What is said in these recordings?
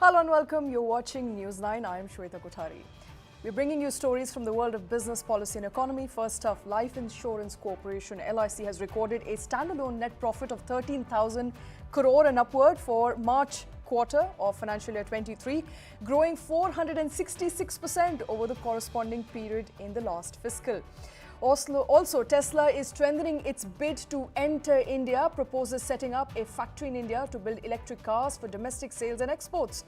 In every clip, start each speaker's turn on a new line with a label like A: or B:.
A: Hello and welcome. You're watching News 9. I'm Shweta Kothari. We're bringing you stories from the world of business, policy and economy. First up, Life Insurance Corporation LIC has recorded a standalone net profit of 13,000 crore and upward for March quarter of financial year 23, growing 466% over the corresponding period in the last fiscal. Also, Tesla is strengthening its bid to enter India, proposes setting up a factory in India to build electric cars for domestic sales and exports.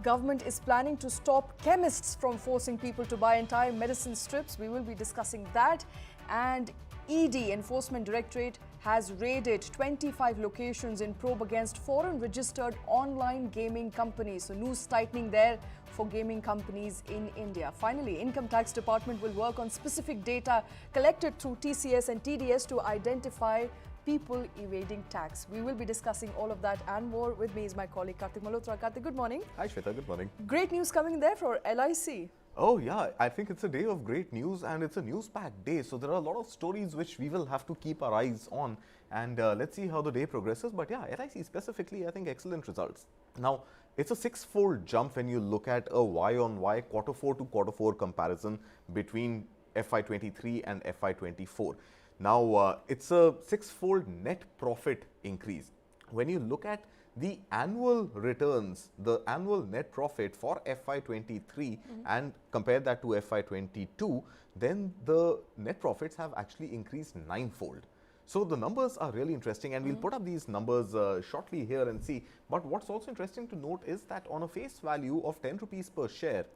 A: Government is planning to stop chemists from forcing people to buy entire medicine strips. We will be discussing that. And ED, Enforcement Directorate, has raided 25 locations in probe against foreign registered online gaming companies. So news tightening there for gaming companies in India. Finally, Income Tax Department will work on specific data collected through TCS and TDS to identify people evading tax. We will be discussing all of that and more. With me is my colleague Karthik Malhotra. Karthik, good morning.
B: Hi Shweta, good morning.
A: Great news coming there for LIC.
B: Oh yeah, I think it's a day of great news and it's a news-packed day. So there are a lot of stories which we will have to keep our eyes on, and let's see how the day progresses. But yeah, LIC specifically, I think excellent results. Now, it's a six-fold jump when you look at a Y-on-Y quarter 4 to quarter 4 comparison between FY23 and FY24. Now, it's a six-fold net profit increase. When you look at the annual returns, the annual net profit for FY23 and compare that to FY22, then the net profits have actually increased ninefold. So the numbers are really interesting, and we'll put up these numbers shortly here and see. But what's also interesting to note is that on a face value of 10 rupees per share,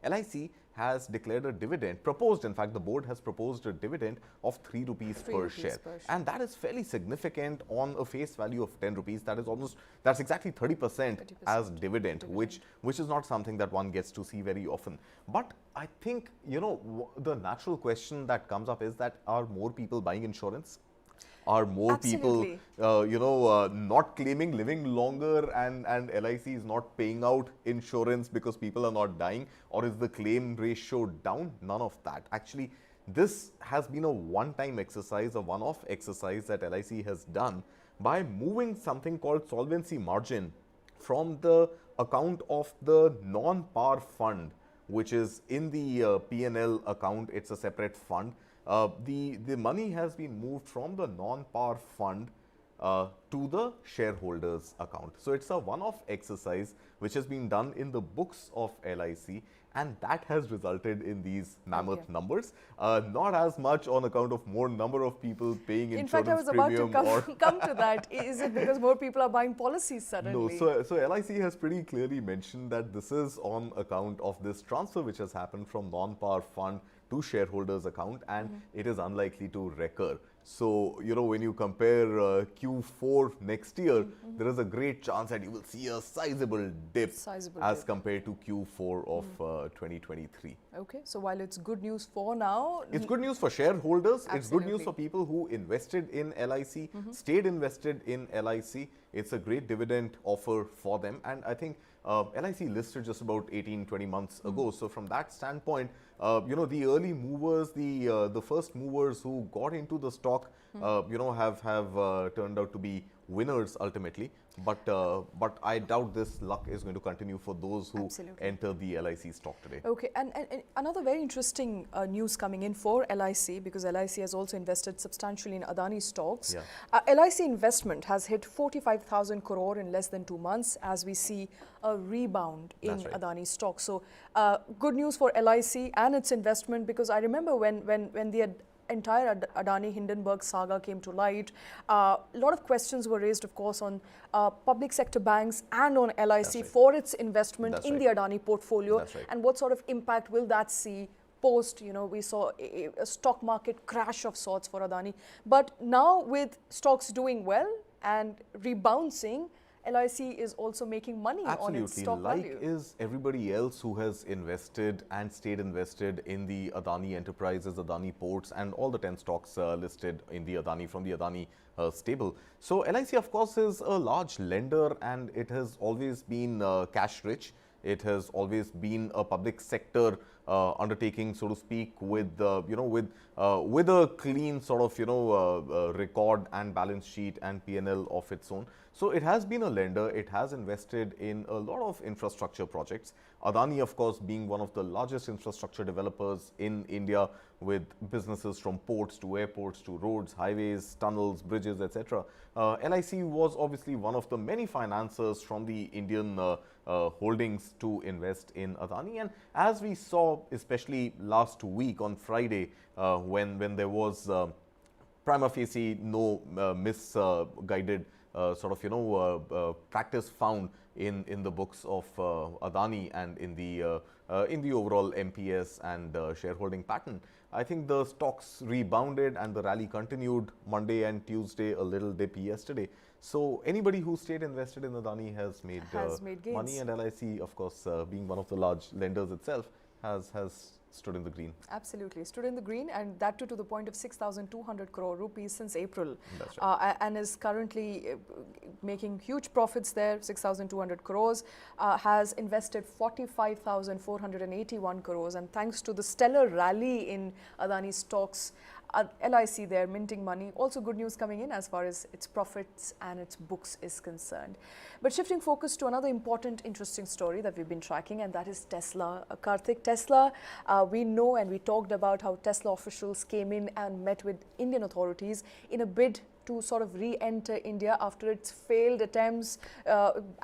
B: LIC has declared a dividend, in fact, the board has proposed a dividend of 3 rupees per share. And that is fairly significant on a face value of 10 rupees. That is that's exactly 30% as dividend, which is not something that one gets to see very often. But I think, you know, the natural question that comes up is that are more people buying insurance? Are more people, not claiming living longer, and LIC is not paying out insurance because people are not dying? Or is the claim ratio down? None of that. Actually, this has been a one-time exercise, a one-off exercise that LIC has done by moving something called solvency margin from the account of the non-par fund, which is in the P&L account. It's a separate fund. The money has been moved from the non-par fund to the shareholders account. So it's a one-off exercise which has been done in the books of LIC, and that has resulted in these mammoth numbers. Not as much on account of more number of people paying insurance premium.
A: In fact, I was about to come to that. Is it because more people are buying policies suddenly?
B: No, so LIC has pretty clearly mentioned that this is on account of this transfer which has happened from non-par fund to shareholders account, and it is unlikely to recur. So, you know, when you compare Q4 next year, there is a great chance that you will see a sizable dip as compared to Q4 of 2023.
A: Okay, so while it's good news for now,
B: it's good news for shareholders.
A: Absolutely.
B: It's good news for people who invested in LIC, stayed invested in LIC. It's a great dividend offer for them, and I think LIC listed just about 18-20 months ago. So from that standpoint, you know, the early movers, the first movers who got into the stock, you know, have turned out to be winners ultimately. But I doubt this luck is going to continue for those who enter the LIC stock today.
A: Okay, and another very interesting news coming in for LIC, because LIC has also invested substantially in Adani stocks. LIC investment has hit 45,000 crore in less than 2 months, as we see a rebound in Adani stocks. So good news for LIC and its investment, because I remember when the entire Adani Hindenburg saga came to light, a lot of questions were raised, of course, on public sector banks and on LIC for its investment in the Adani portfolio, and what sort of impact will that see post, you know, we saw a stock market crash of sorts for Adani. But now with stocks doing well and rebouncing, LIC is also making money on its stock value.
B: Like is everybody else who has invested and stayed invested in the Adani Enterprises, Adani Ports, and all the 10 stocks listed in the Adani, from the Adani stable. So LIC, of course, is a large lender, and it has always been cash rich. It has always been a public sector undertaking, so to speak, with with a clean sort of record and balance sheet and P&L of its own. So it has been a lender. It has invested in a lot of infrastructure projects. Adani, of course, being one of the largest infrastructure developers in India, with businesses from ports to airports to roads, highways, tunnels, bridges, etc. LIC was obviously one of the many financiers from the Indian holdings to invest in Adani. And as we saw, especially last week on Friday, when there was prima facie no misguided practice found in the books of Adani and in the overall MPS and shareholding pattern, I think the stocks rebounded and the rally continued Monday and Tuesday, a little dip yesterday. So anybody who stayed invested in Adani has made
A: gains.
B: Money, and LIC, of course, being one of the large lenders itself, has stood in the green.
A: Absolutely, stood in the green, and that too to the point of 6,200 crore rupees since April.
B: That's right.
A: And is currently making huge profits there. 6,200 crores, has invested 45,481 crores, and thanks to the stellar rally in Adani stocks, LIC there minting money. Also good news coming in as far as its profits and its books is concerned. But shifting focus to another important, interesting story that we've been tracking, and that is Tesla. Karthik, Tesla, we know and we talked about how Tesla officials came in and met with Indian authorities in a bid to sort of re-enter India after its failed attempts,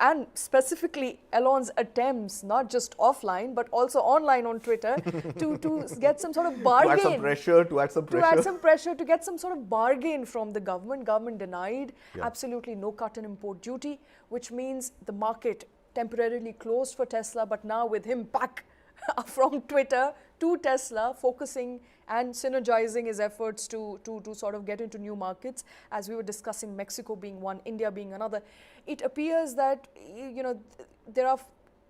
A: and specifically Elon's attempts, not just offline but also online on Twitter, to get some sort of bargain.
B: To add some pressure,
A: to get some sort of bargain from the government. Government denied, absolutely no cut in import duty, which means the market temporarily closed for Tesla, but now with him back from Twitter to Tesla, focusing and synergizing his efforts to sort of get into new markets. As we were discussing, Mexico being one, India being another, it appears that there are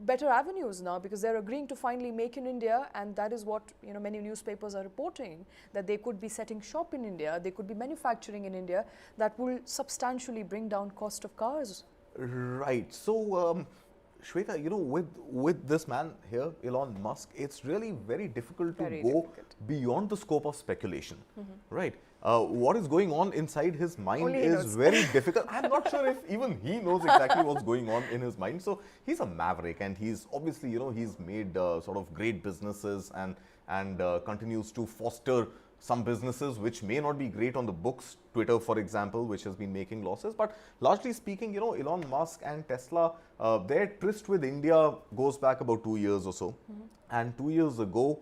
A: better avenues now, because they're agreeing to finally make in India, and that is what many newspapers are reporting, that they could be setting shop in India, they could be manufacturing in India. That will substantially bring down cost of cars.
B: Right. So Shweta, with this man here, Elon Musk, it's really very difficult to go beyond the scope of speculation, right? What is going on inside his mind is very difficult. I'm not sure if even he knows exactly what's going on in his mind. So he's a maverick, and he's obviously, he's made sort of great businesses and continues to foster some businesses which may not be great on the books. Twitter, for example, which has been making losses. But largely speaking, Elon Musk and Tesla, their tryst with India goes back about 2 years or so. And 2 years ago,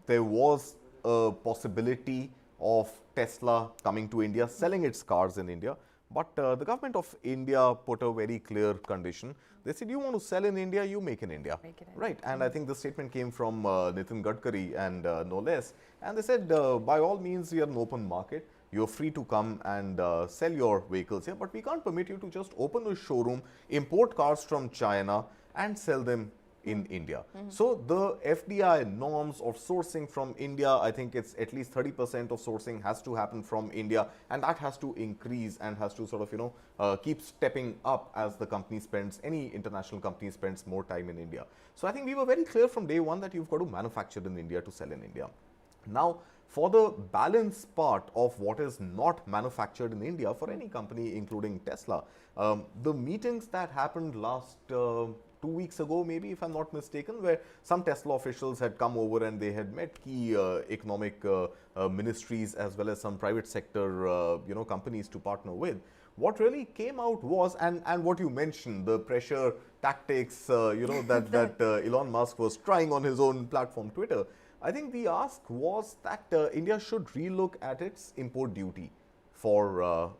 B: there was a possibility of Tesla coming to India, selling its cars in India. But the government of India put a very clear condition. They said, you want to sell in India, you make in India. Right. And I think the statement came from Nitin Gadkari and no less. And they said, by all means, we are an open market. You're free to come and sell your vehicles here, but we can't permit you to just open a showroom, import cars from China and sell them in India. So the FDI norms of sourcing from India, I think it's at least 30% of sourcing has to happen from India, and that has to increase and has to sort of, keep stepping up as the company spends, any international company spends more time in India. So I think we were very clear from day one that you've got to manufacture in India to sell in India. Now, for the balance part of what is not manufactured in India for any company, including Tesla, the meetings that happened last 2 weeks ago, maybe, if I'm not mistaken, where some Tesla officials had come over and they had met key economic ministries as well as some private sector, companies to partner with. What really came out was, and what you mentioned, the pressure tactics, that Elon Musk was trying on his own platform, Twitter. I think the ask was that India should relook at its import duty for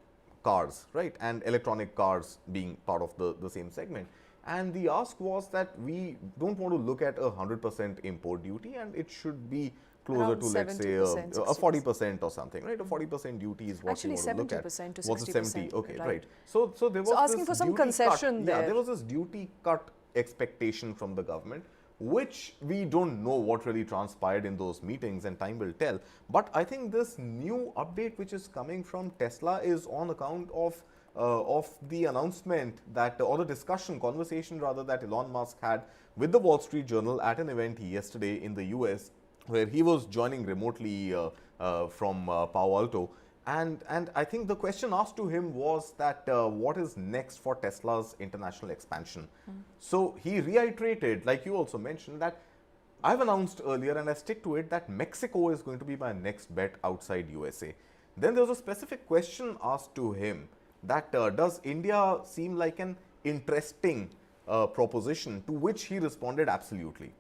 B: cars, right? And electronic cars being part of the same segment. And the ask was that we don't want to look at 100% import duty, and it should be closer
A: around
B: to, let's say, a 40% or something, right? A 40% duty is what we want to look at.
A: Actually, 70% to 60%.
B: Was it 70? Okay, right. So there was
A: asking for some concession there.
B: Yeah, there was this duty cut expectation from the government, which we don't know what really transpired in those meetings, and time will tell. But I think this new update which is coming from Tesla is on account of of the announcement that, or the conversation rather, that Elon Musk had with the Wall Street Journal at an event yesterday in the US, where he was joining remotely from Palo Alto. And I think the question asked to him was that what is next for Tesla's international expansion? So he reiterated, like you also mentioned, that I've announced earlier and I stick to it, that Mexico is going to be my next bet outside USA. Then there was a specific question asked to him that does India seem like an interesting proposition, to which he responded absolutely.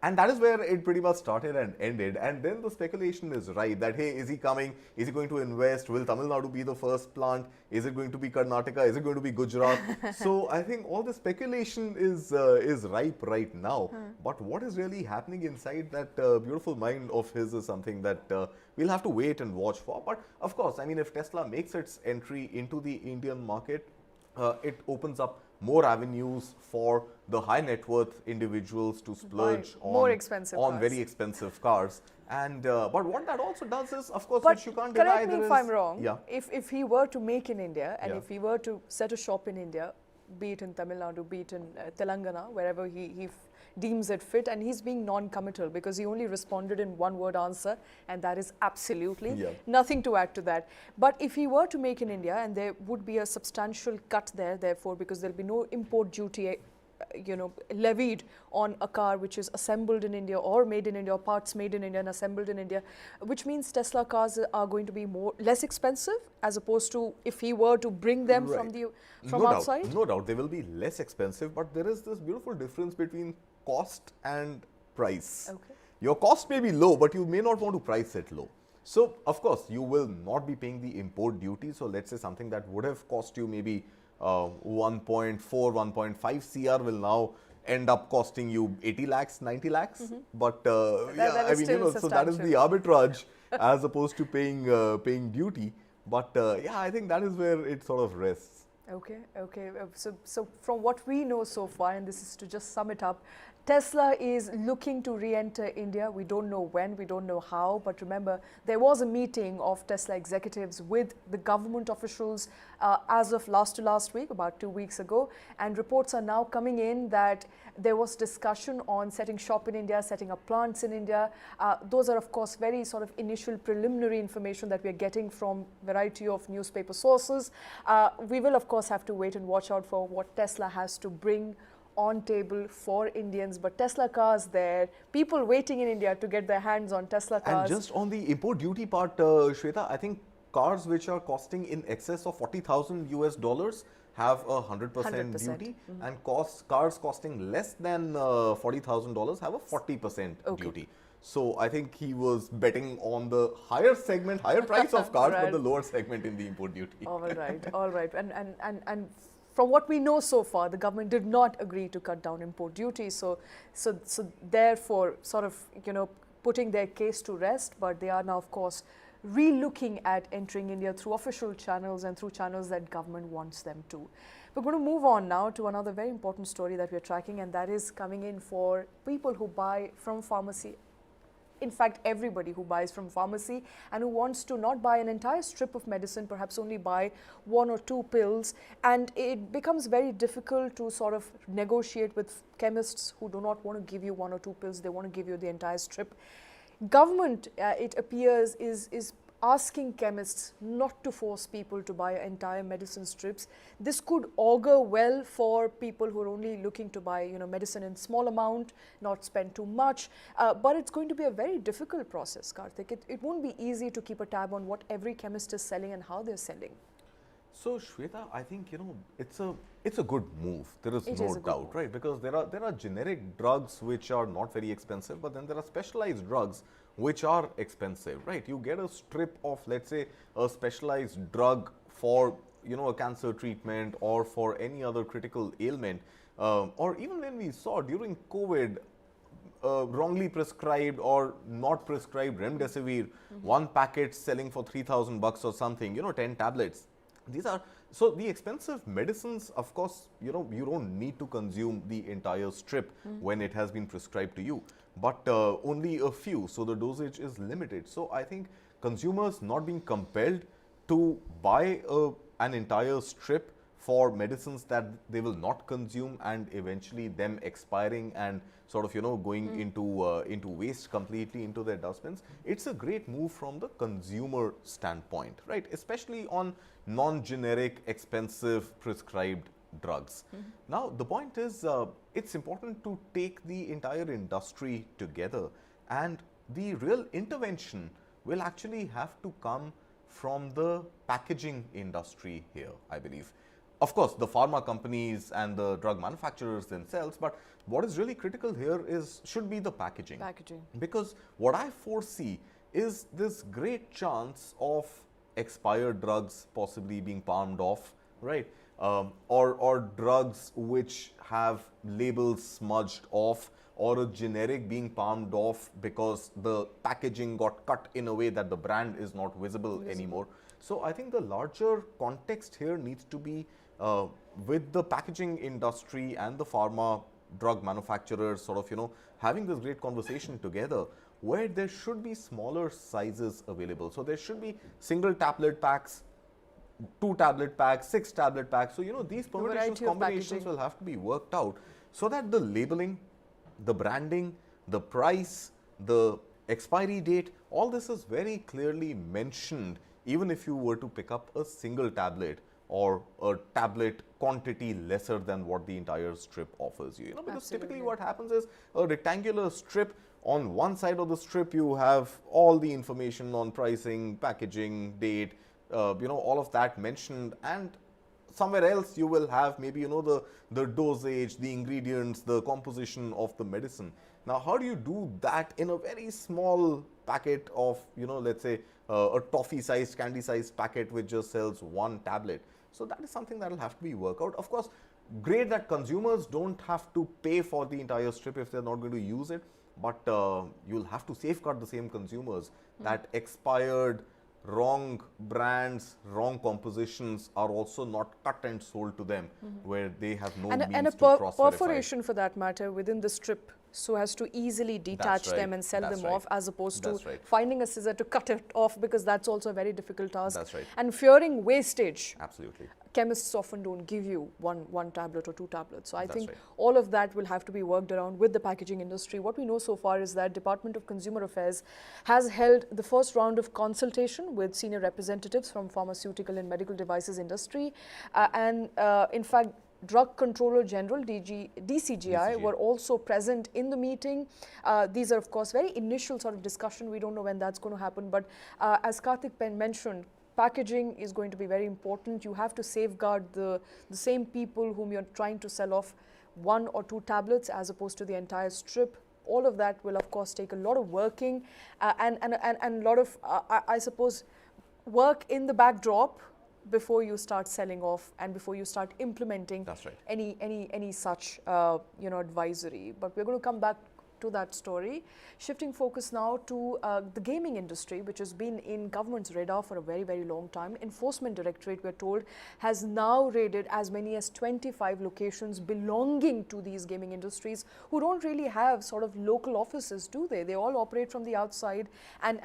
B: And that is where it pretty much started and ended. And then the speculation is right that, hey, is he coming? Is he going to invest? Will Tamil Nadu be the first plant? Is it going to be Karnataka? Is it going to be Gujarat? So I think all the speculation is ripe right now. But what is really happening inside that beautiful mind of his is something that we'll have to wait and watch for. But of course, I mean, if Tesla makes its entry into the Indian market, it opens up more avenues for the high net worth individuals to splurge on very expensive cars. And but what that also does is, of course, which you can't deny,
A: correct me if I'm wrong,
B: yeah.
A: if he were to make in India, and
B: Yeah.
A: if he were to set a shop in India, be it in Tamil Nadu, be it in Telangana, wherever he deems it fit, and he's being non-committal because he only responded in one word answer, and that is absolutely.
B: Yeah.
A: Nothing to add to that. But if he were to make in India, and there would be a substantial cut there, therefore, because there'll be no import duty levied on a car which is assembled in India or made in India, or parts made in India and assembled in India, which means Tesla cars are going to be less expensive as opposed to if he were to bring them from outside.
B: No doubt, they will be less expensive, but there is this beautiful difference between cost and price.
A: Okay.
B: Your cost may be low, but you may not want to price it low. So, of course, you will not be paying the import duty. So, let's say something that would have cost you maybe 1.4, 1.5 CR will now end up costing you 80 lakhs, 90 lakhs. But yeah, I mean, so that is the arbitrage as opposed to paying duty. But yeah, I think that is where it sort of rests.
A: Okay. So from what we know so far, and this is to just sum it up, Tesla is looking to re-enter India. We don't know when, we don't know how, but remember, there was a meeting of Tesla executives with the government officials as of last week, about 2 weeks ago, and reports are now coming in that there was discussion on setting shop in India, setting up plants in India. Those are, of course, very sort of initial preliminary information that we are getting from a variety of newspaper sources. We will, of course, have to wait and watch out for what Tesla has to bring on table for Indians, but Tesla cars there, people waiting in India to get their hands on Tesla cars.
B: And just on the import duty part, Shweta, I think cars which are costing in excess of $40,000 have a 100% duty, and cars costing less than $40,000 have a 40% duty. So I think he was betting on the higher segment, higher price of cars, but the lower segment in the import duty.
A: All right. And from what we know so far, the government did not agree to cut down import duty. So therefore, sort of, putting their case to rest. But they are now, of course, re-looking at entering India through official channels and through channels that government wants them to. We're going to move on now to another very important story that we're tracking, and that is coming in for people who buy from pharmacy. In fact, everybody who buys from pharmacy and who wants to not buy an entire strip of medicine, perhaps only buy 1 or 2 pills, and it becomes very difficult to sort of negotiate with chemists who do not want to give you 1 or 2 pills, they want to give you the entire strip. Government, it appears, is asking chemists not to force people to buy entire medicine strips. This could augur well for people who are only looking to buy, medicine in small amount, not spend too much. But it's going to be a very difficult process, Karthik. It won't be easy to keep a tab on what every chemist is selling and how they're selling.
B: So, Shweta, I think, it's a good move. There is no doubt, right? Because there are generic drugs which are not very expensive, but then there are specialized drugs which are expensive, right? You get a strip of, let's say, a specialized drug for, a cancer treatment or for any other critical ailment, or even when we saw during COVID, wrongly prescribed or not prescribed remdesivir, one packet selling for 3,000 bucks or something, 10 tablets. These are, so the expensive medicines, of course, you don't need to consume the entire strip when it has been prescribed to you, but only a few, so the dosage is limited. So I think consumers not being compelled to buy an entire strip for medicines that they will not consume and eventually them expiring and sort of, going into waste completely into their dustbins. It's a great move from the consumer standpoint, right? Especially on non-generic, expensive, prescribed drugs. Now, the point is, it's important to take the entire industry together, and the real intervention will actually have to come from the packaging industry here, I believe. Of course, the pharma companies and the drug manufacturers themselves, but what is really critical here should be the packaging. Because what I foresee is this great chance of expired drugs possibly being palmed off, right? Or drugs which have labels smudged off, or a generic being palmed off because the packaging got cut in a way that the brand is not visible anymore. So I think the larger context here needs to be with the packaging industry and the pharma drug manufacturers sort of, having this great conversation together, where there should be smaller sizes available. So there should be single tablet packs, 2 tablet packs, 6 tablet packs. So, these permutations, combinations will have to be worked out so that the labeling, the branding, the price, the expiry date, all this is very clearly mentioned, even if you were to pick up a single tablet or a tablet quantity lesser than what the entire strip offers you. Because typically what happens is a rectangular strip, on one side of the strip you have all the information on pricing, packaging, date, all of that mentioned, and somewhere else you will have maybe, the dosage, the ingredients, the composition of the medicine. Now, how do you do that in a very small packet of, let's say a toffee-sized, candy-sized packet which just sells 1 tablet? So that is something that will have to be worked out. Of course, great that consumers don't have to pay for the entire strip if they're not going to use it, but you'll have to safeguard the same consumers that expired, wrong brands, wrong compositions are also not cut and sold to them, where they have no means to cross-verify.
A: Perforation for that matter within the strip, so as to easily detach them and sell them off, as opposed to finding a scissor to cut it off, because that's also a very difficult task. And fearing wastage.
B: Absolutely.
A: Chemists often don't give you one tablet or 2 tablets. So I think all of that will have to be worked around with the packaging industry. What we know so far is that Department of Consumer Affairs has held the first round of consultation with senior representatives from pharmaceutical and medical devices industry. In fact, Drug Controller General, DCGI, were also present in the meeting. These are, of course, very initial sort of discussion. We don't know when that's going to happen. But as Karthik mentioned, packaging is going to be very important. You have to safeguard the same people whom you're trying to sell off 1 or 2 tablets as opposed to the entire strip. All of that will, of course, take a lot of working and a lot of, I suppose, work in the backdrop before you start selling off and before you start implementing any such advisory. But we're going to come back to that story. Shifting focus now to the gaming industry, which has been in government's radar for a very, very long time. Enforcement Directorate, we're told, has now raided as many as 25 locations belonging to these gaming industries, who don't really have sort of local offices, do they? They all operate from the outside, and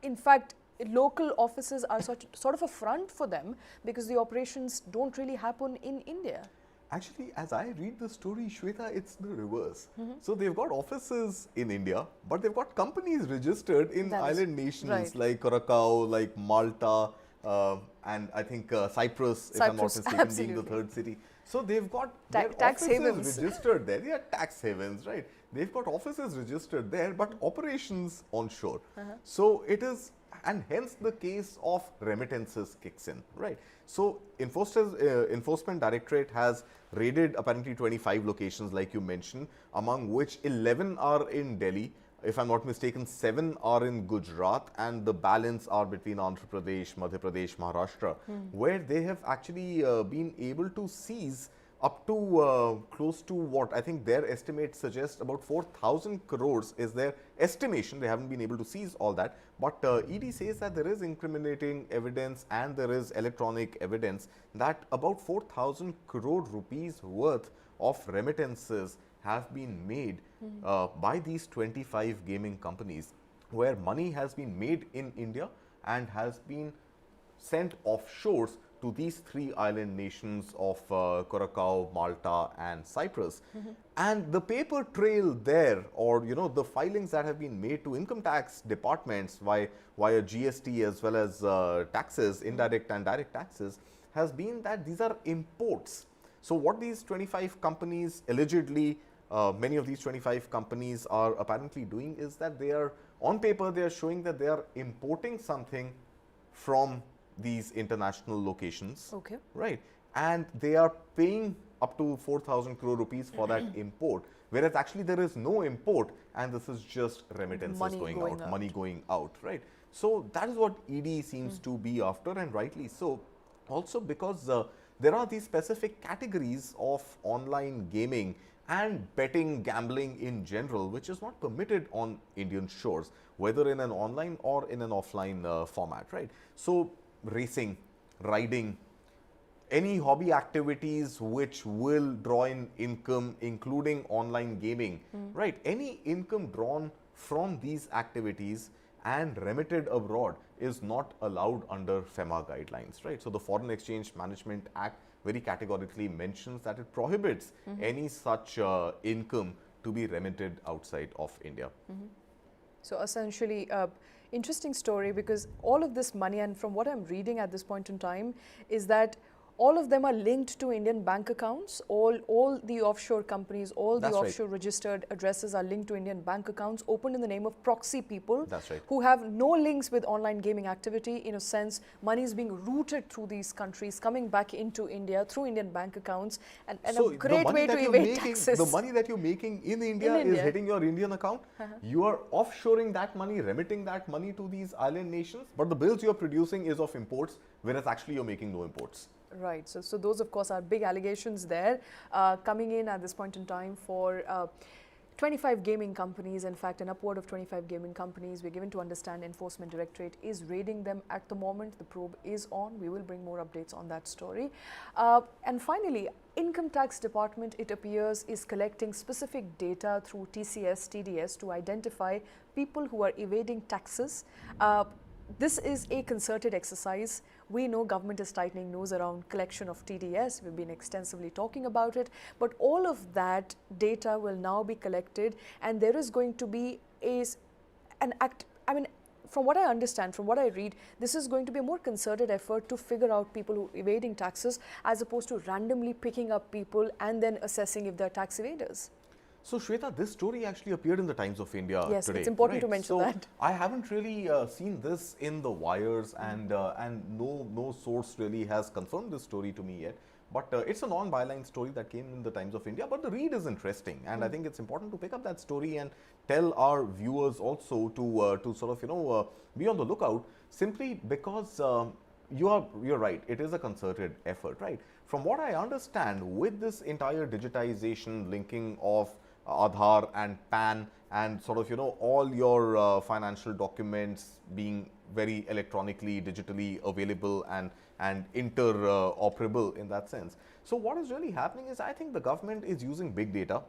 A: in fact, local offices are sort of a front for them, because the operations don't really happen in India.
B: Actually, as I read the story, Shweta, it's the reverse. So they've got offices in India, but they've got companies registered in island nations like Curacao, like Malta, and I think Cyprus, if I'm not mistaken, being the 3rd city. So they've got
A: tax havens
B: registered there. Yeah, tax havens, right? They've got offices registered there, but operations onshore. So it is, and hence the case of remittances kicks in, right? So Enforcement Directorate has raided apparently 25 locations, like you mentioned, among which 11 are in Delhi. If I'm not mistaken, 7 are in Gujarat, and the balance are between Andhra Pradesh, Madhya Pradesh, Maharashtra, where they have actually been able to seize up to close to what I think their estimates suggest about 4,000 crores is their estimation. They haven't been able to seize all that, but ED says that there is incriminating evidence and there is electronic evidence that about 4,000 crore rupees worth of remittances have been made by these 25 gaming companies, where money has been made in India and has been sent offshores to these three island nations of Curacao, Malta and Cyprus. And the paper trail there, or the filings that have been made to income tax departments via GST as well as taxes, indirect and direct taxes, has been that these are imports. So what these 25 companies allegedly, many of these 25 companies are apparently doing is that they are, on paper, they are showing that they are importing something from these international locations.
A: Okay.
B: Right. And they are paying up to 4,000 crore rupees for that import, whereas actually there is no import and this is just remittances money going out. Right. So that is what ED seems to be after, and rightly so. Also because there are these specific categories of online gaming and betting, gambling in general, which is not permitted on Indian shores, whether in an online or in an offline format, right? So racing, riding, any hobby activities which will draw in income, including online gaming, right? Any income drawn from these activities and remitted abroad is not allowed under FEMA guidelines, right? So the Foreign Exchange Management Act very categorically mentions that it prohibits any such income to be remitted outside of India.
A: So essentially, interesting story, because all of this money, and from what I'm reading at this point in time, is that all of them are linked to Indian bank accounts. All the offshore companies, all the offshore registered addresses are linked to Indian bank accounts opened in the name of proxy people who have no links with online gaming activity. In a sense, money is being routed through these countries, coming back into India through Indian bank accounts, and
B: so
A: a great way to evade taxes.
B: The money that you're making in India is hitting your Indian account. You are offshoring that money, remitting that money to these island nations, but the bills you're producing is of imports, whereas actually you're making no imports.
A: Right. So those, of course, are big allegations there coming in at this point in time for 25 gaming companies. In fact, an upward of 25 gaming companies. We're given to understand Enforcement Directorate is raiding them at the moment. The probe is on. We will bring more updates on that story. And finally, Income Tax Department, it appears, is collecting specific data through TCS, TDS to identify people who are evading taxes. This is a concerted exercise. We know government is tightening nose around collection of TDS. We've been extensively talking about it. But all of that data will now be collected, and there is going to be an act. I mean, from what I understand, from what I read, this is going to be a more concerted effort to figure out people who are evading taxes, as opposed to randomly picking up people and then assessing if they're tax evaders.
B: So, Shweta, this story actually appeared in the Times of India today.
A: Yes, it's important to mention that.
B: I haven't really seen this in the wires, and no source really has confirmed this story to me yet. But it's a non-byline story that came in the Times of India. But the read is interesting, and I think it's important to pick up that story and tell our viewers also to sort of be on the lookout. Simply because you're right, it is a concerted effort, right? From what I understand, with this entire digitization, linking of Aadhaar and PAN, and sort of all your financial documents being very electronically, digitally available and interoperable in that sense. So what is really happening is, I think the government is using big data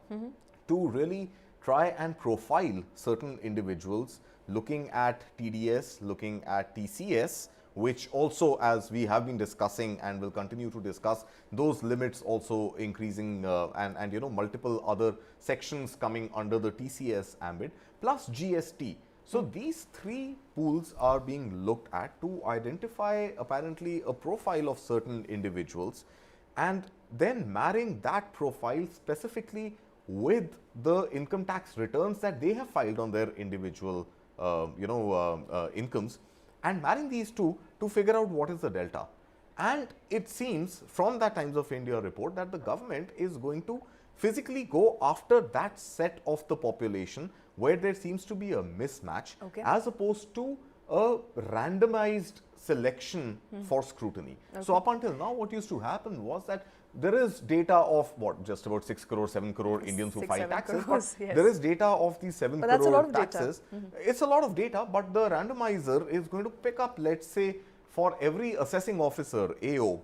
B: to really try and profile certain individuals, looking at TDS, looking at TCS, which also, as we have been discussing and will continue to discuss, those limits also increasing and multiple other sections coming under the TCS ambit, plus GST. So these three pools are being looked at to identify apparently a profile of certain individuals, and then marrying that profile specifically with the income tax returns that they have filed on their individual incomes, and marrying these two to figure out what is the delta. And it seems from that Times of India report that the government is going to physically go after that set of the population where there seems to be a mismatch, as opposed to a randomized selection for scrutiny. So up until now, what used to happen was that there is data of just about 6 crore, 7 crore Indians who file taxes.
A: Crores, yes.
B: There is data of these 7 crore taxes. It's a lot of data, but the randomizer is going to pick up, let's say, for every assessing officer, AO,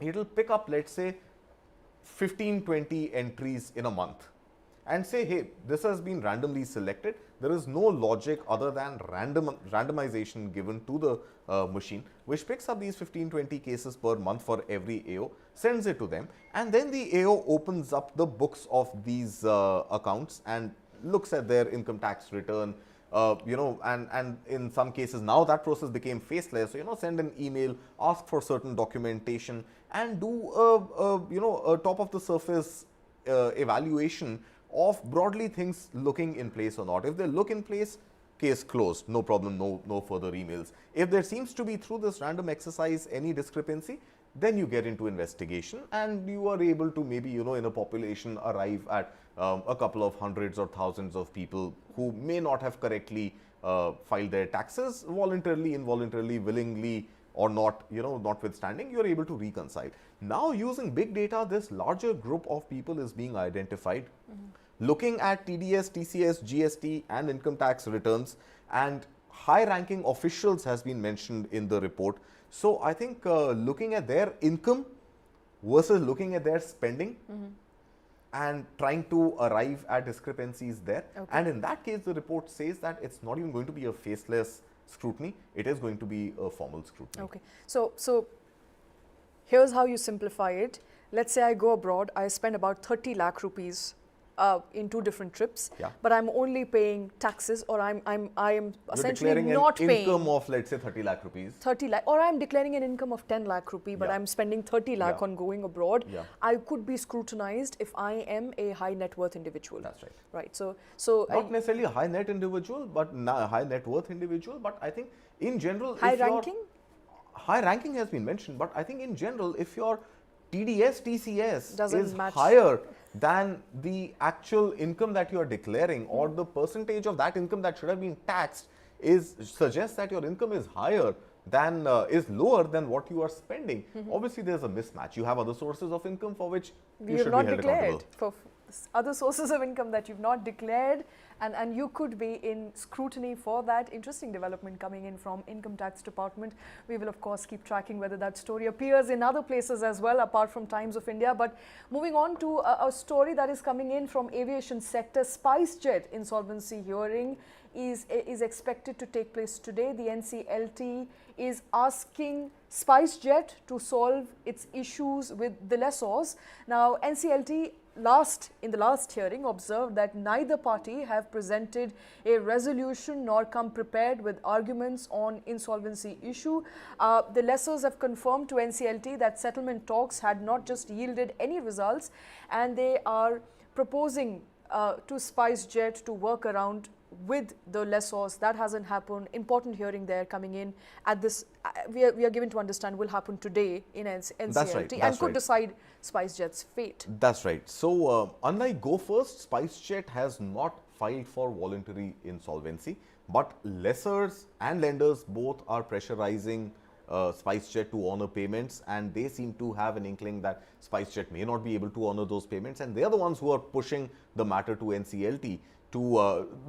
B: it will pick up, let's say, 15, 20 entries in a month. and say, hey, this has been randomly selected. There is no logic other than randomization given to the machine, which picks up these 15-20 cases per month for every AO, sends it to them, and then the AO opens up the books of these accounts and looks at their income tax return, and in some cases now that process became faceless. So, send an email, ask for certain documentation, and do a top of the surface evaluation of broadly things looking in place or not. If they look in place, case closed, no problem, no further emails. If there seems to be, through this random exercise, any discrepancy, then you get into investigation and you are able to maybe, in a population arrive at a couple of hundreds or thousands of people who may not have correctly filed their taxes voluntarily, involuntarily, willingly, or not, notwithstanding, you are able to reconcile. Now, using big data, this larger group of people is being identified, looking at TDS, TCS, GST and income tax returns, and high-ranking officials has been mentioned in the report. So, I think looking at their income versus looking at their spending and trying to arrive at discrepancies there. Okay. And in that case, the report says that it's not even going to be a faceless scrutiny, it is going to be a formal scrutiny.
A: Okay. So here's how you simplify it. Let's say I go abroad, I spend about 30 lakh rupees in 2 different trips, but I'm only paying taxes, or I am essentially not paying.
B: An income of, let's say, 30 lakh rupees.
A: 30 lakh, or I'm declaring an income of 10 lakh rupee, but I'm spending 30 lakh on going abroad. I could be scrutinized if I am a high net worth individual.
B: That's right.
A: Right. So
B: not necessarily a high net individual, but high net worth individual. But I think in general,
A: high ranking.
B: High ranking has been mentioned, but I think in general, if your TDS, TCS is
A: match
B: higher than the actual income that you are declaring, or the percentage of that income that should have been taxed suggests that your income is higher than is lower than what you are spending. Obviously, there's a mismatch. You have other sources of income for which you should be held accountable.
A: For other sources of income that you've not declared, and you could be in scrutiny for that. Interesting development coming in from Income Tax Department. We will of course keep tracking whether that story appears in other places as well, apart from Times of India. But moving on to a story that is coming in from aviation sector. SpiceJet insolvency hearing is expected to take place today. The NCLT is asking SpiceJet to solve its issues with the lessors. Now, NCLT in the last hearing observed that neither party have presented a resolution nor come prepared with arguments on insolvency issue. The lessors have confirmed to NCLT that settlement talks had not just yielded any results, and they are proposing to SpiceJet to work around with the lessors. That hasn't happened. Important hearing there coming in at this, we are given to understand will happen today in NCLT.
B: That's right.
A: And could decide SpiceJet's fate.
B: That's right. So unlike Go First, SpiceJet has not filed for voluntary insolvency, but lessors and lenders both are pressurizing SpiceJet to honor payments, and they seem to have an inkling that SpiceJet may not be able to honor those payments, and they are the ones who are pushing the matter to NCLT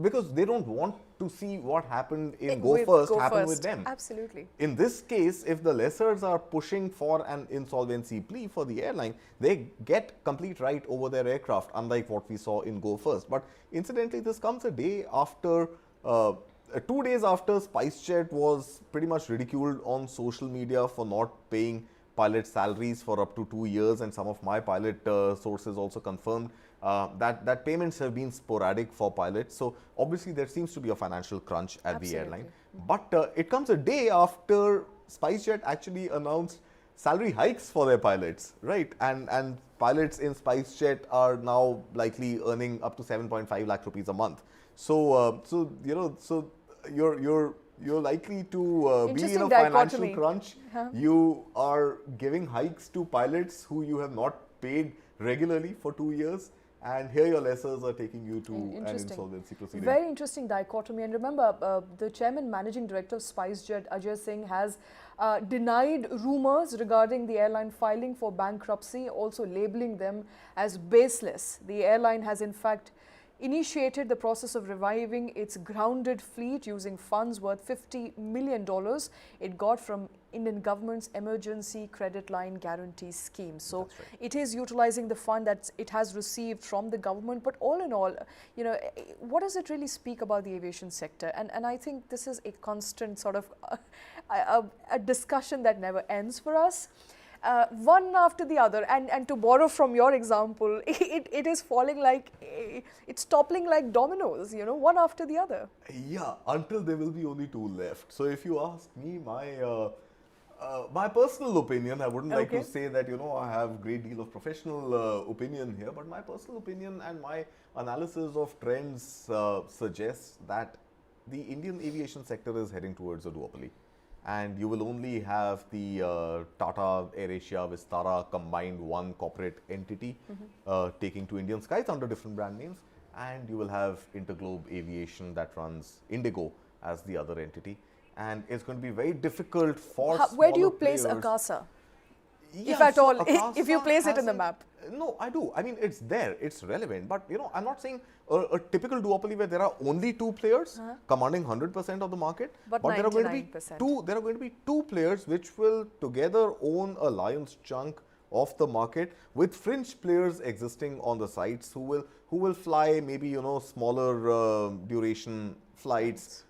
B: because they don't want to see what happened in Go First happen with them.
A: Absolutely.
B: In this case, if the lessors are pushing for an insolvency plea for the airline, they get complete right over their aircraft, unlike what we saw in Go First. But incidentally, this comes a day after 2 days after SpiceJet was pretty much ridiculed on social media for not paying pilot salaries for up to 2 years, and some of my pilot sources also confirmed that payments have been sporadic for pilots. So obviously there seems to be a financial crunch at the airline. But it comes a day after SpiceJet actually announced salary hikes for their pilots, right? And pilots in SpiceJet are now likely earning up to 7.5 lakh rupees a month. So you're likely to be in a financial crunch. You are giving hikes to pilots who you have not paid regularly for 2 years, and here your lessors are taking you to an insolvency proceeding.
A: Very interesting dichotomy. And remember, the chairman managing director of SpiceJet, Ajay Singh, has denied rumors regarding the airline filing for bankruptcy, also labeling them as baseless. The airline has in fact initiated the process of reviving its grounded fleet using funds worth $50 million it got from Indian government's emergency credit line guarantee scheme. So
B: That's right.
A: it is utilizing the fund that it has received from the government. But all in all, you know, what does it really speak about the aviation sector? And I think this is a constant sort of a discussion that never ends for us. One after the other, and to borrow from your example, it is falling like, it's toppling like dominoes, you know, one after the other.
B: Yeah, until there will be only two left. So if you ask me, my personal opinion, I wouldn't like to say that, you know, I have a great deal of professional opinion here, but my personal opinion and my analysis of trends suggests that the Indian aviation sector is heading towards a duopoly. And you will only have the Tata, AirAsia, Vistara combined one corporate entity taking to Indian skies under different brand names, and you will have Interglobe Aviation that runs Indigo as the other entity, and it's going to be very difficult for
A: where do you place
B: players.
A: Akasa?
B: Yeah,
A: if at
B: so
A: all,
B: Akasa
A: if you place it in the map.
B: No, I do. I mean, it's there, it's relevant. But, you know, I'm not saying a typical duopoly where there are only two players commanding 100% of the market.
A: But
B: there are going to be
A: 99%.
B: There are going to be two players which will together own a lion's chunk of the market, with fringe players existing on the sides who will fly maybe, you know, smaller duration flights,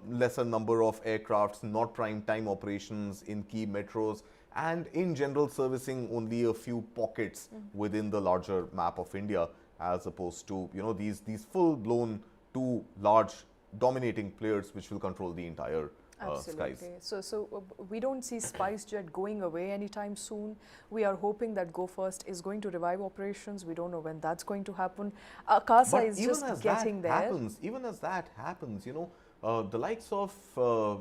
B: lesser number of aircrafts, not prime time operations in key metros, and in general servicing only a few pockets within the larger map of India, as opposed to, you know, these full-blown two large dominating players which will control the entire skies.
A: So we don't see SpiceJet going away anytime soon. We are hoping that Go First is going to revive operations. We don't know when that's going to happen. Akasa is just getting there.
B: Even as that happens, you know, the likes of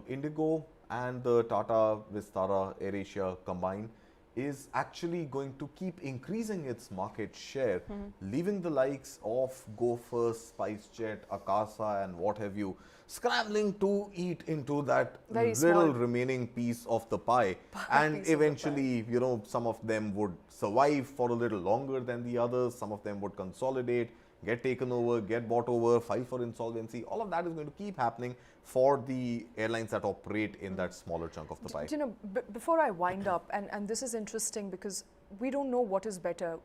B: Indigo and the Tata, Vistara, AirAsia combined is actually going to keep increasing its market share, leaving the likes of Go First, SpiceJet, Akasa and what have you scrambling to eat into that little remaining piece of the pie. And eventually, you know, some of them would survive for a little longer than the others, some of them would consolidate, get taken over, get bought over, file for insolvency. All of that is going to keep happening for the airlines that operate in that smaller chunk of the pie.
A: You know, before I wind up, and this is interesting because we don't know what is better.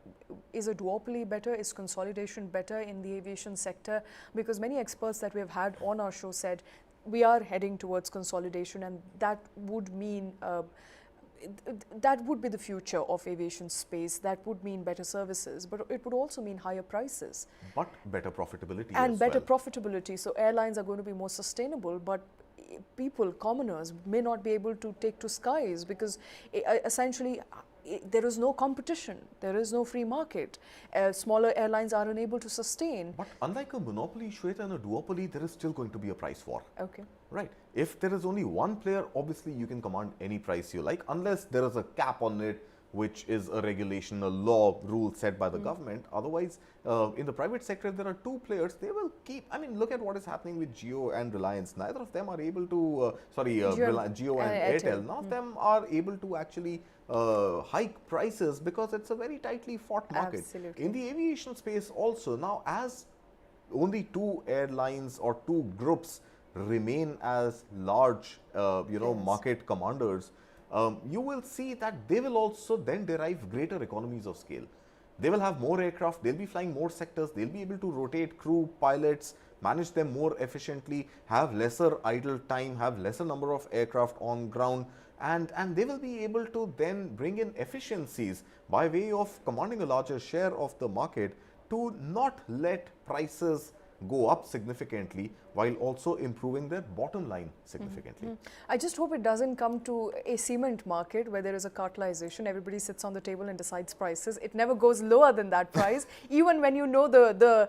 A: Is a duopoly better? Is consolidation better in the aviation sector? Because many experts that we have had on our show said we are heading towards consolidation, and that would mean that would be the future of aviation space. That would mean better services, but it would also mean higher prices.
B: But better profitability
A: and
B: as
A: better
B: well.
A: profitability. So airlines are going to be more sustainable, but people, commoners, may not be able to take to skies because essentially there is no competition, there is no free market. Smaller airlines are unable to sustain.
B: But unlike a monopoly, Shweta, and a duopoly, there is still going to be a price war.
A: Okay.
B: Right. If there is only one player, obviously you can command any price you like, unless there is a cap on it, which is a regulation, a law, rule set by the government. Otherwise, in the private sector, there are two players. They will keep, I mean, look at what is happening with Jio and Reliance. Neither of them are able to, Jio and Airtel, none of them are able to actually hike prices because it's a very tightly fought market.
A: Absolutely.
B: In the aviation space also, now as only two airlines or two groups remain as large, market commanders, you will see that they will also then derive greater economies of scale. They will have more aircraft, they'll be flying more sectors, they'll be able to rotate crew, pilots, manage them more efficiently, have lesser idle time, have lesser number of aircraft on ground, and they will be able to then bring in efficiencies by way of commanding a larger share of the market to not let prices go up significantly while also improving their bottom line significantly.
A: I just hope it doesn't come to a cement market where there is a cartelization. Everybody sits on the table and decides prices. It never goes lower than that price. Even when you know the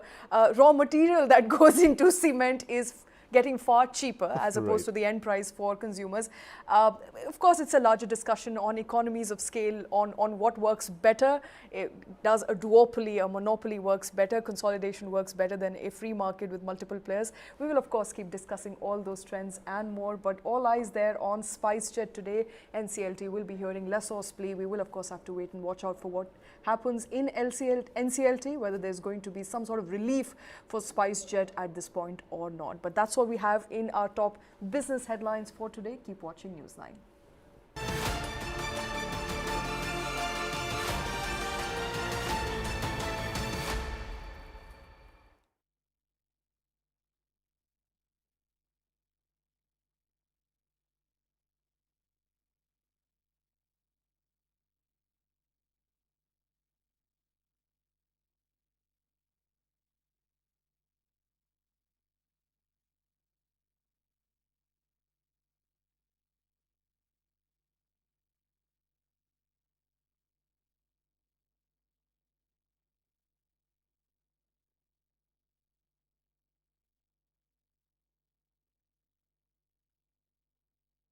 A: raw material that goes into cement is getting far cheaper as opposed to the end price for consumers. Of course, it's a larger discussion on economies of scale, on what works better. Does a duopoly, a monopoly works better? Consolidation works better than a free market with multiple players? We will, of course, keep discussing all those trends and more, but all eyes there on SpiceJet today. NCLT will be hearing less or plea. We will, of course, have to wait and watch out for what happens in NCLT, whether there's going to be some sort of relief for SpiceJet at this point or not. But that's what we have in our top business headlines for today. Keep watching News9.